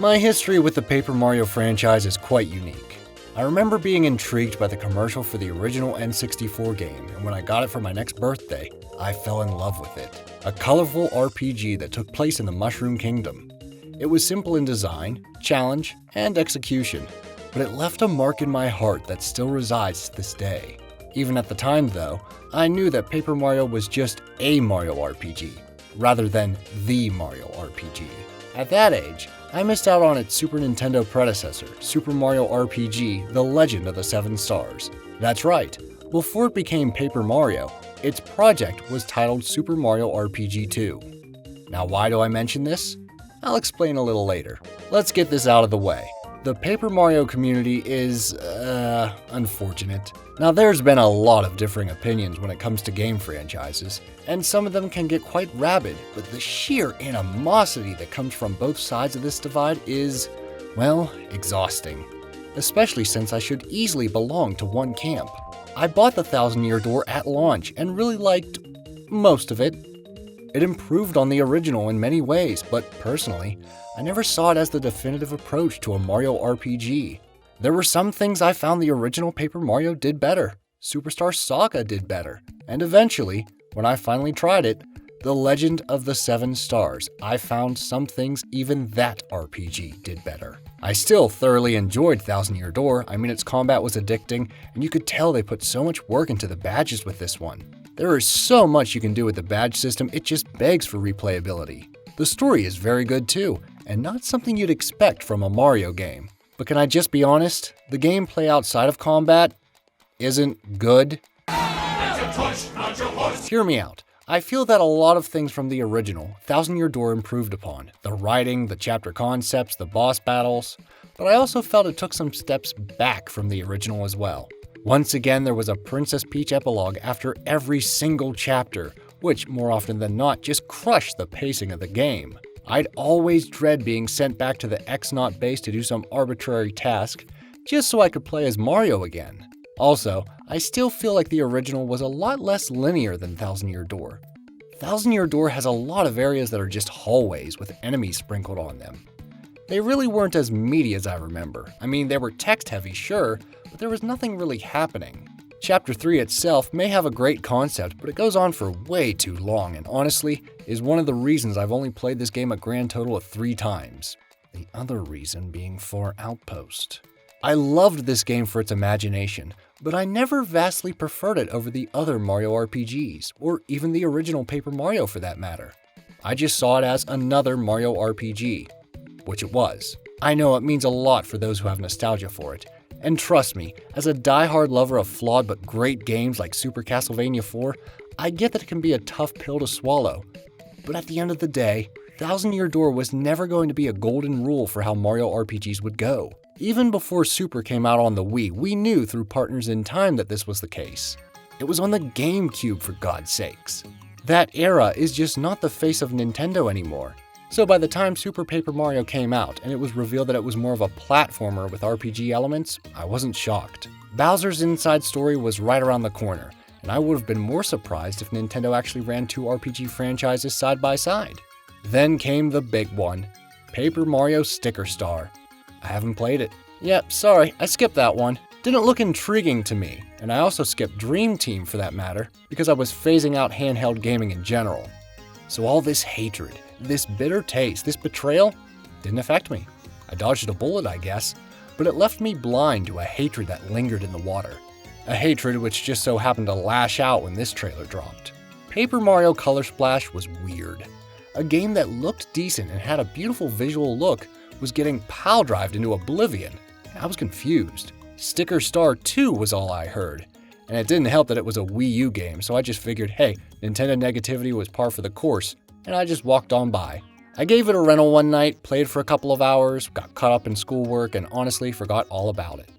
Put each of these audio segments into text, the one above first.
My history with the Paper Mario franchise is quite unique. I remember being intrigued by the commercial for the original N64 game, and when I got it for my next birthday, I fell in love with it. A colorful RPG that took place in the Mushroom Kingdom. It was simple in design, challenge, and execution, but it left a mark in my heart that still resides to this day. Even at the time, though, I knew that Paper Mario was just a Mario RPG, rather than the Mario RPG. At that age, I missed out on its Super Nintendo predecessor, Super Mario RPG: The Legend of the Seven Stars. That's right, before it became Paper Mario, its project was titled Super Mario RPG 2. Now why do I mention this? I'll explain a little later. Let's get this out of the way. The Paper Mario community is, unfortunate. Now there's been a lot of differing opinions when it comes to game franchises, and some of them can get quite rabid, but the sheer animosity that comes from both sides of this divide is, well, exhausting. Especially since I should easily belong to one camp. I bought the Thousand Year Door at launch and really liked most of it. It improved on the original in many ways, but personally, I never saw it as the definitive approach to a Mario RPG. There were some things I found the original Paper Mario did better, Superstar Saga did better, and eventually, when I finally tried it, The Legend of the Seven Stars, I found some things even that RPG did better. I still thoroughly enjoyed Thousand Year Door. I mean, its combat was addicting, and you could tell they put so much work into the badges with this one. There is so much you can do with the badge system, it just begs for replayability. The story is very good too, and not something you'd expect from a Mario game. But can I just be honest? The gameplay outside of combat isn't good. Hear me out. I feel that a lot of things from the original, Thousand Year Door improved upon. The writing, the chapter concepts, the boss battles. But I also felt it took some steps back from the original as well. Once again, there was a Princess Peach epilogue after every single chapter, which more often than not just crushed the pacing of the game. I'd always dread being sent back to the X-Naught base to do some arbitrary task, just so I could play as Mario again. Also, I still feel like the original was a lot less linear than Thousand Year Door. Thousand Year Door has a lot of areas that are just hallways with enemies sprinkled on them. They really weren't as meaty as I remember. I mean, they were text-heavy, sure, but there was nothing really happening. Chapter 3 itself may have a great concept, but it goes on for way too long and honestly is one of the reasons I've only played this game a grand total of 3 times. The other reason being Far Outpost. I loved this game for its imagination, but I never vastly preferred it over the other Mario RPGs, or even the original Paper Mario for that matter. I just saw it as another Mario RPG, which it was. I know it means a lot for those who have nostalgia for it. And trust me, as a die-hard lover of flawed but great games like Super Castlevania 4, I get that it can be a tough pill to swallow. But at the end of the day, Thousand Year Door was never going to be a golden rule for how Mario RPGs would go. Even before Super came out on the Wii, we knew through Partners in Time that this was the case. It was on the GameCube, for God's sakes. That era is just not the face of Nintendo anymore. So by the time Super Paper Mario came out and it was revealed that it was more of a platformer with RPG elements, I wasn't shocked. Bowser's Inside Story was right around the corner, and I would have been more surprised if Nintendo actually ran 2 RPG franchises side by side. Then came the big one, Paper Mario Sticker Star. I haven't played it. Yep, sorry, I skipped that one. Didn't look intriguing to me, and I also skipped Dream Team for that matter, because I was phasing out handheld gaming in general. So all this hatred, this bitter taste, this betrayal, didn't affect me. I dodged a bullet, I guess, but it left me blind to a hatred that lingered in the water. A hatred which just so happened to lash out when this trailer dropped. Paper Mario Color Splash was weird. A game that looked decent and had a beautiful visual look was getting pile-drived into oblivion. I was confused. Sticker Star 2 was all I heard. And it didn't help that it was a Wii U game, so I just figured, hey, Nintendo negativity was par for the course, and I just walked on by. I gave it a rental one night, played for a couple of hours, got caught up in schoolwork, and honestly forgot all about it.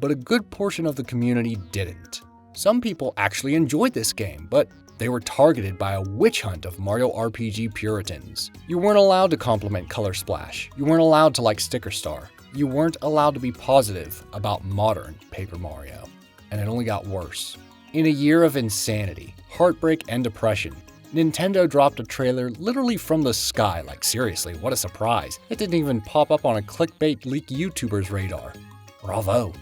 But a good portion of the community didn't. Some people actually enjoyed this game, but they were targeted by a witch hunt of Mario RPG puritans. You weren't allowed to compliment Color Splash. You weren't allowed to like Sticker Star. You weren't allowed to be positive about modern Paper Mario. And it only got worse. In a year of insanity, heartbreak, and depression, Nintendo dropped a trailer literally from the sky, like seriously, what a surprise. It didn't even pop up on a clickbait leak YouTuber's radar. Bravo.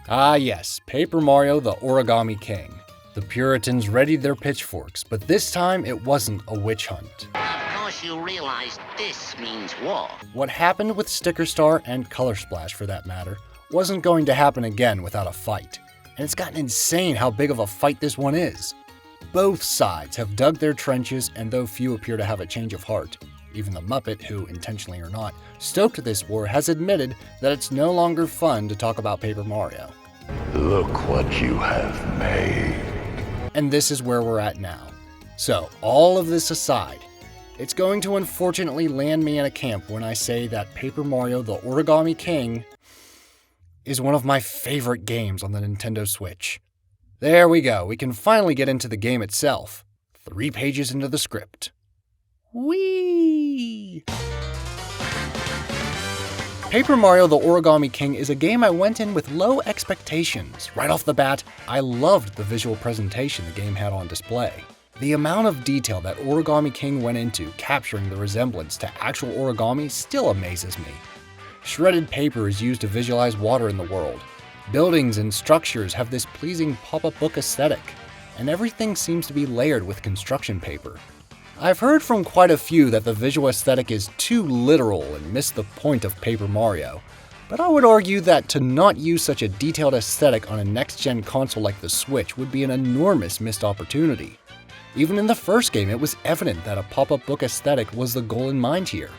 Ah yes, Paper Mario the Origami King. The Puritans readied their pitchforks, but this time it wasn't a witch hunt. Of course you realize this means war. What happened with Sticker Star and Color Splash for that matter wasn't going to happen again without a fight. And it's gotten insane how big of a fight this one is. Both sides have dug their trenches, and though few appear to have a change of heart, even the Muppet, who, intentionally or not, stoked this war, has admitted that it's no longer fun to talk about Paper Mario. Look what you have made. And this is where we're at now. So, all of this aside, it's going to unfortunately land me in a camp when I say that Paper Mario the Origami King is one of my favorite games on the Nintendo Switch. There we go, we can finally get into the game itself. 3 pages into the script. Whee! Paper Mario the Origami King is a game I went in with low expectations. Right off the bat, I loved the visual presentation the game had on display. The amount of detail that Origami King went into capturing the resemblance to actual origami still amazes me. Shredded paper is used to visualize water in the world. Buildings and structures have this pleasing pop-up book aesthetic, and everything seems to be layered with construction paper. I've heard from quite a few that the visual aesthetic is too literal and missed the point of Paper Mario, but I would argue that to not use such a detailed aesthetic on a next-gen console like the Switch would be an enormous missed opportunity. Even in the first game, it was evident that a pop-up book aesthetic was the goal in mind here.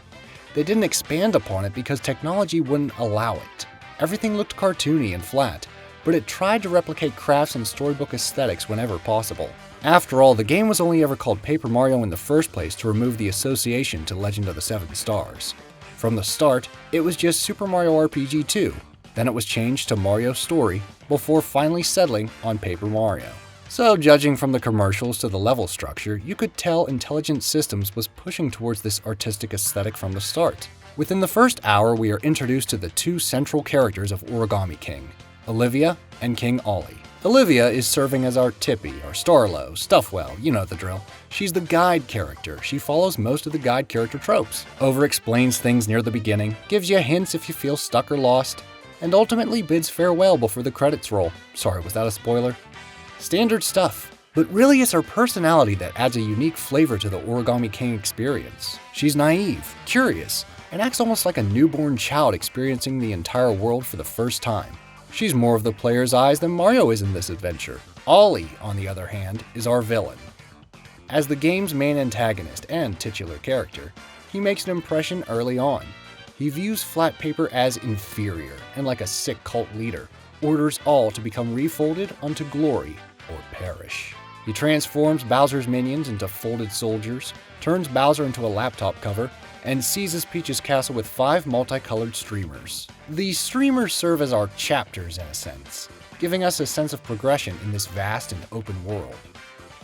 They didn't expand upon it because technology wouldn't allow it. Everything looked cartoony and flat, but it tried to replicate crafts and storybook aesthetics whenever possible. After all, the game was only ever called Paper Mario in the first place to remove the association to Legend of the Seven Stars. From the start, it was just Super Mario RPG 2, then it was changed to Mario Story, before finally settling on Paper Mario. So, judging from the commercials to the level structure, you could tell Intelligent Systems was pushing towards this artistic aesthetic from the start. Within the first hour, we are introduced to the 2 central characters of Origami King, Olivia and King Ollie. Olivia is serving as our Tippy, our Starlo, Stuffwell, you know the drill. She's the guide character. She follows most of the guide character tropes, over-explains things near the beginning, gives you hints if you feel stuck or lost, and ultimately bids farewell before the credits roll. Sorry, was that a spoiler? Standard stuff. But really it's her personality that adds a unique flavor to the Origami King experience. She's naive, curious, and acts almost like a newborn child experiencing the entire world for the first time. She's more of the player's eyes than Mario is in this adventure. Ollie, on the other hand, is our villain. As the game's main antagonist and titular character, he makes an impression early on. He views flat paper as inferior, and like a sick cult leader, orders all to become refolded unto glory or perish. He transforms Bowser's minions into folded soldiers, turns Bowser into a laptop cover, and seizes Peach's castle with 5 multicolored streamers. These streamers serve as our chapters in a sense, giving us a sense of progression in this vast and open world.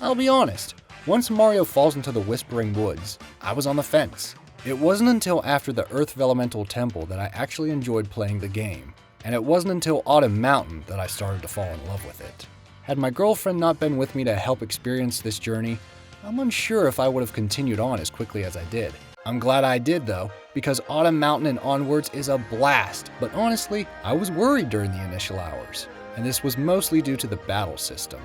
I'll be honest, once Mario falls into the Whispering Woods, I was on the fence. It wasn't until after the Earth Elemental Temple that I actually enjoyed playing the game, and it wasn't until Autumn Mountain that I started to fall in love with it. Had my girlfriend not been with me to help experience this journey, I'm unsure if I would have continued on as quickly as I did. I'm glad I did though, because Autumn Mountain and onwards is a blast, but honestly, I was worried during the initial hours, and this was mostly due to the battle system.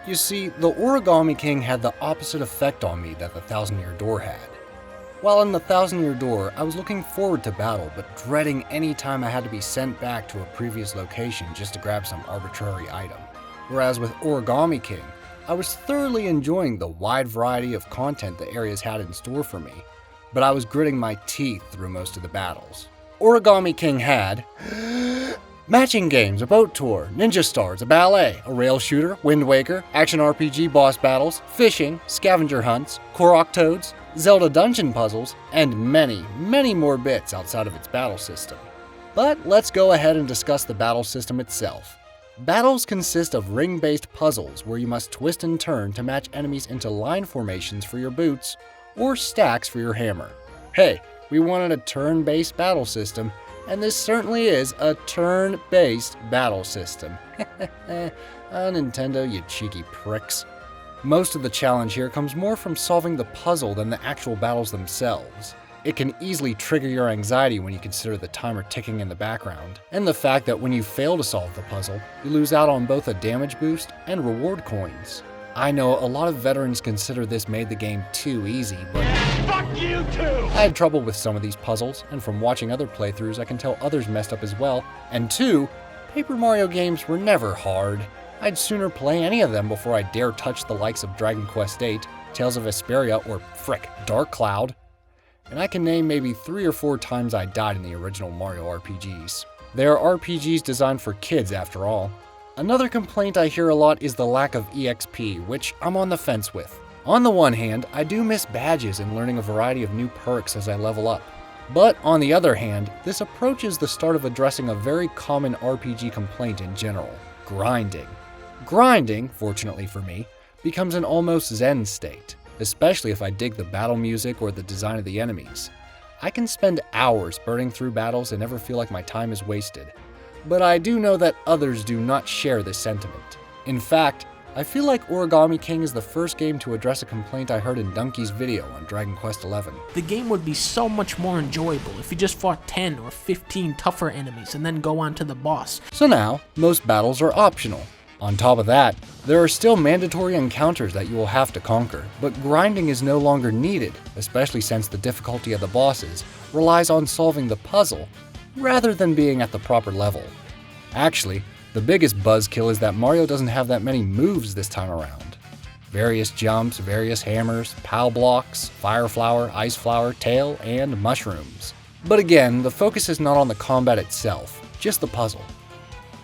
You see, the Origami King had the opposite effect on me that the Thousand Year Door had. While in the Thousand Year Door, I was looking forward to battle, but dreading any time I had to be sent back to a previous location just to grab some arbitrary item. Whereas with Origami King, I was thoroughly enjoying the wide variety of content the areas had in store for me, but I was gritting my teeth through most of the battles. Origami King had matching games, a boat tour, ninja stars, a ballet, a rail shooter, Wind Waker, action RPG boss battles, fishing, scavenger hunts, Korok toads, Zelda dungeon puzzles, and many, many more bits outside of its battle system. But let's go ahead and discuss the battle system itself. Battles consist of ring-based puzzles where you must twist and turn to match enemies into line formations for your boots or stacks for your hammer. Hey, we wanted a turn-based battle system, and this certainly is a turn-based battle system. Nintendo, you cheeky pricks. Most of the challenge here comes more from solving the puzzle than the actual battles themselves. It can easily trigger your anxiety when you consider the timer ticking in the background, and the fact that when you fail to solve the puzzle, you lose out on both a damage boost and reward coins. I know a lot of veterans consider this made the game too easy, but Fuck you too! I had trouble with some of these puzzles, and from watching other playthroughs I can tell others messed up as well. And 2, Paper Mario games were never hard. I'd sooner play any of them before I dare touch the likes of Dragon Quest VIII, Tales of Vesperia, or frick, Dark Cloud. And I can name maybe 3 or 4 times I died in the original Mario RPGs. They are RPGs designed for kids after all. Another complaint I hear a lot is the lack of EXP, which I'm on the fence with. On the one hand, I do miss badges and learning a variety of new perks as I level up. But on the other hand, this approach is the start of addressing a very common RPG complaint in general: grinding. Grinding, fortunately for me, becomes an almost zen state, especially if I dig the battle music or the design of the enemies. I can spend hours burning through battles and never feel like my time is wasted. But I do know that others do not share this sentiment. In fact, I feel like Origami King is the first game to address a complaint I heard in Donkey's video on Dragon Quest XI. The game would be so much more enjoyable if you just fought 10 or 15 tougher enemies and then go on to the boss. So now, most battles are optional. On top of that, there are still mandatory encounters that you will have to conquer, but grinding is no longer needed, especially since the difficulty of the bosses relies on solving the puzzle rather than being at the proper level. Actually, the biggest buzzkill is that Mario doesn't have that many moves this time around. Various jumps, various hammers, POW blocks, fire flower, ice flower, tail, and mushrooms. But again, the focus is not on the combat itself, just the puzzle.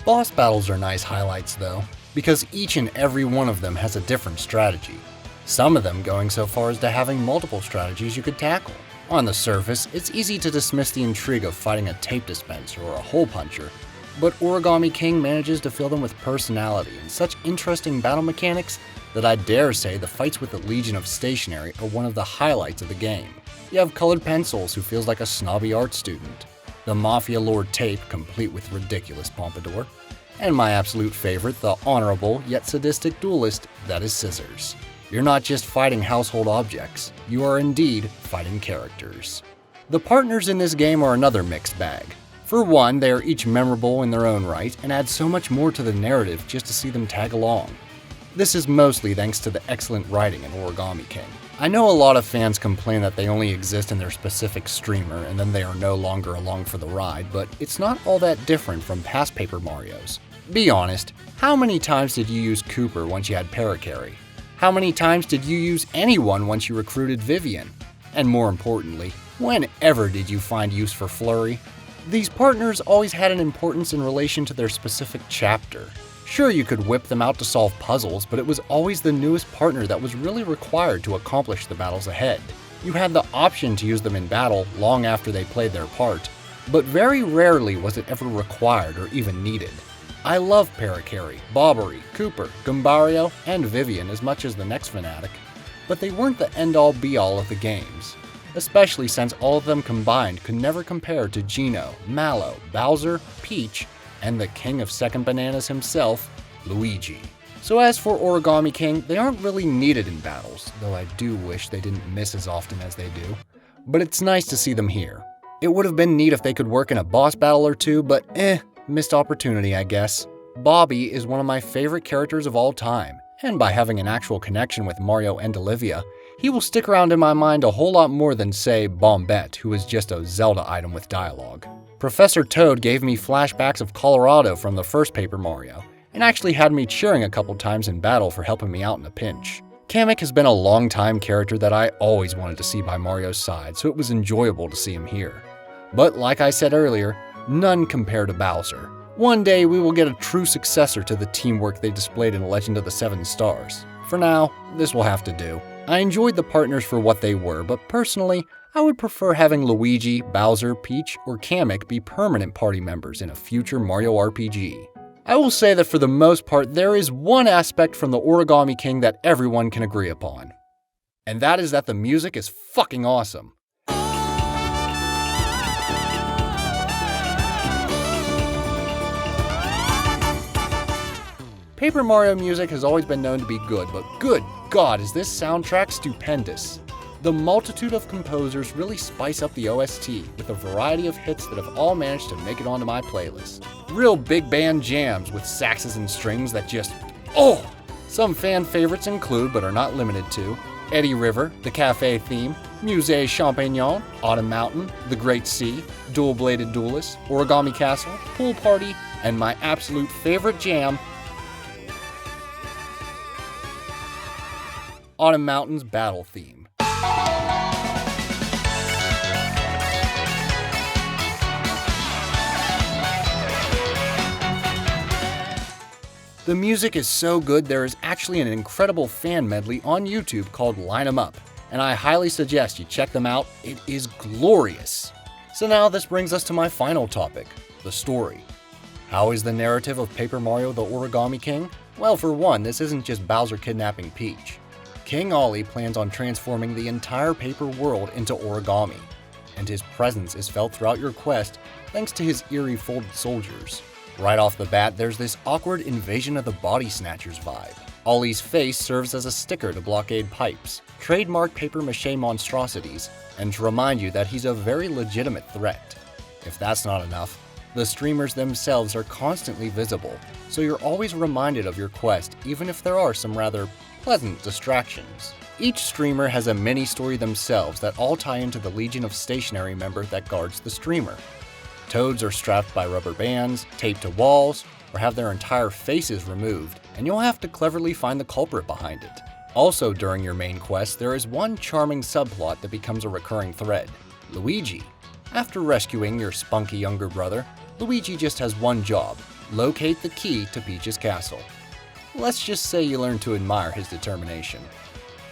Boss battles are nice highlights though, because each and every one of them has a different strategy. Some of them going so far as to having multiple strategies you could tackle. On the surface, it's easy to dismiss the intrigue of fighting a tape dispenser or a hole puncher, but Origami King manages to fill them with personality and such interesting battle mechanics that I dare say the fights with the Legion of Stationery are one of the highlights of the game. You have Colored Pencils, who feels like a snobby art student, the Mafia Lord Tape, complete with ridiculous pompadour, and my absolute favorite, the honorable yet sadistic duelist that is Scissors. You're not just fighting household objects, you are indeed fighting characters. The partners in this game are another mixed bag. For one, they are each memorable in their own right and add so much more to the narrative just to see them tag along. This is mostly thanks to the excellent writing in Origami King. I know a lot of fans complain that they only exist in their specific streamer and then they are no longer along for the ride, but it's not all that different from past Paper Marios. Be honest, how many times did you use Cooper once you had Paracarry? How many times did you use anyone once you recruited Vivian? And more importantly, whenever did you find use for Flurry? These partners always had an importance in relation to their specific chapter. Sure, you could whip them out to solve puzzles, but it was always the newest partner that was really required to accomplish the battles ahead. You had the option to use them in battle long after they played their part, but very rarely was it ever required or even needed. I love Paracarry, Bobbery, Cooper, Gumbario, and Vivian as much as the next fanatic, but they weren't the end-all be-all of the games, especially since all of them combined could never compare to Geno, Mallow, Bowser, Peach, and the king of second bananas himself, Luigi. So as for Origami King, they aren't really needed in battles, though I do wish they didn't miss as often as they do, but it's nice to see them here. It would have been neat if they could work in a boss battle or two, but missed opportunity, I guess. Bobby is one of my favorite characters of all time, and by having an actual connection with Mario and Olivia, he will stick around in my mind a whole lot more than, say, Bombette, who is just a Zelda item with dialogue. Professor Toad gave me flashbacks of Colorado from the first Paper Mario, and actually had me cheering a couple times in battle for helping me out in a pinch. Kamek has been a long-time character that I always wanted to see by Mario's side, so it was enjoyable to see him here. But like I said earlier, none compare to Bowser. One day we will get a true successor to the teamwork they displayed in Legend of the Seven Stars. For now, this will have to do. I enjoyed the partners for what they were, but personally, I would prefer having Luigi, Bowser, Peach, or Kamek be permanent party members in a future Mario RPG. I will say that for the most part, there is one aspect from the Origami King that everyone can agree upon. And that is that the music is fucking awesome. Paper Mario music has always been known to be good, but good God, is this soundtrack stupendous. The multitude of composers really spice up the OST with a variety of hits that have all managed to make it onto my playlist. Real big band jams with saxes and strings that just, oh! Some fan favorites include, but are not limited to, Eddie River, the Cafe theme, Musée Champignon, Autumn Mountain, The Great Sea, Dual Bladed Duelist, Origami Castle, Pool Party, and my absolute favorite jam, Autumn Mountain's Battle theme. The music is so good there is actually an incredible fan medley on YouTube called Line 'Em Up, and I highly suggest you check them out. It is glorious. So now this brings us to my final topic, the story. How is the narrative of Paper Mario the Origami King? Well, for one, this isn't just Bowser kidnapping Peach. King Ollie plans on transforming the entire paper world into origami, and his presence is felt throughout your quest thanks to his eerie folded soldiers. Right off the bat, there's this awkward Invasion of the Body Snatchers vibe. Ollie's face serves as a sticker to blockade pipes, trademark papier-mâché monstrosities, and to remind you that he's a very legitimate threat. If that's not enough, the streamers themselves are constantly visible, so you're always reminded of your quest even if there are some rather pleasant distractions. Each streamer has a mini-story themselves that all tie into the Legion of Stationery member that guards the streamer. Toads are strapped by rubber bands, taped to walls, or have their entire faces removed, and you'll have to cleverly find the culprit behind it. Also during your main quest, there is one charming subplot that becomes a recurring thread, Luigi. After rescuing your spunky younger brother, Luigi just has one job, locate the key to Peach's castle. Let's just say you learn to admire his determination.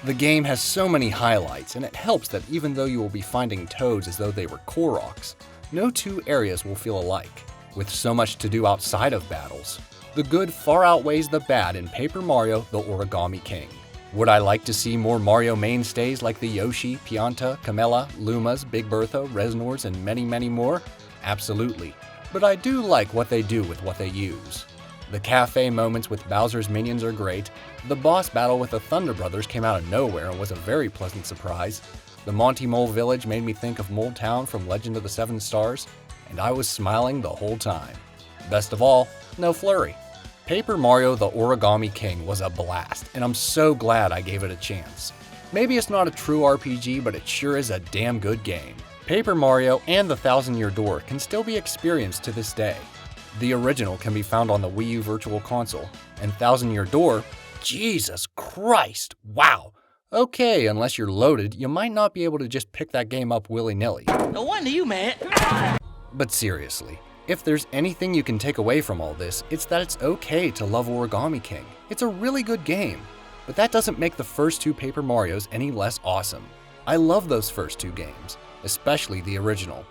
The game has so many highlights, and it helps that even though you will be finding toads as though they were Koroks, no two areas will feel alike. With so much to do outside of battles, the good far outweighs the bad in Paper Mario the Origami King. Would I like to see more Mario mainstays like the Yoshi, Pianta, Camilla, Lumas, Big Bertha, Reznors, and many, many more? Absolutely. But I do like what they do with what they use. The cafe moments with Bowser's minions are great. The boss battle with the Thunder Brothers came out of nowhere and was a very pleasant surprise. The Monty Mole Village made me think of Mole Town from Legend of the Seven Stars, and I was smiling the whole time. Best of all, no flurry. Paper Mario the Origami King was a blast, and I'm so glad I gave it a chance. Maybe it's not a true RPG, but it sure is a damn good game. Paper Mario and the Thousand Year Door can still be experienced to this day. The original can be found on the Wii U Virtual Console, and Thousand Year Door, Jesus Christ, wow! Okay, unless you're loaded, you might not be able to just pick that game up willy-nilly. No wonder you mad. But seriously, if there's anything you can take away from all this, it's that it's okay to love Origami King. It's a really good game, but that doesn't make the first two Paper Marios any less awesome. I love those first two games, especially the original.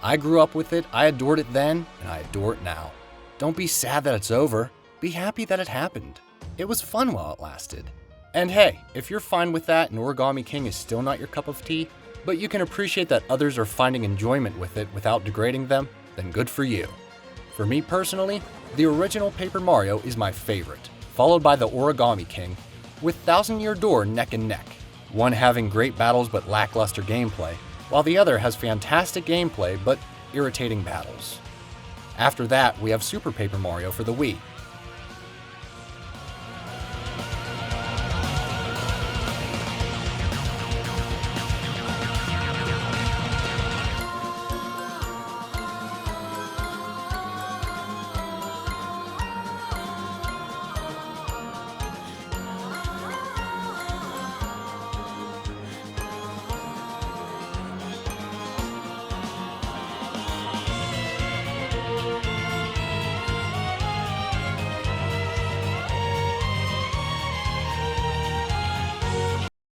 I grew up with it, I adored it then, and I adore it now. Don't be sad that it's over, be happy that it happened. It was fun while it lasted. And hey, if you're fine with that and Origami King is still not your cup of tea, but you can appreciate that others are finding enjoyment with it without degrading them, then good for you. For me personally, the original Paper Mario is my favorite, followed by the Origami King, with Thousand Year Door neck and neck, one having great battles but lackluster gameplay, while the other has fantastic gameplay but irritating battles. After that, we have Super Paper Mario for the Wii,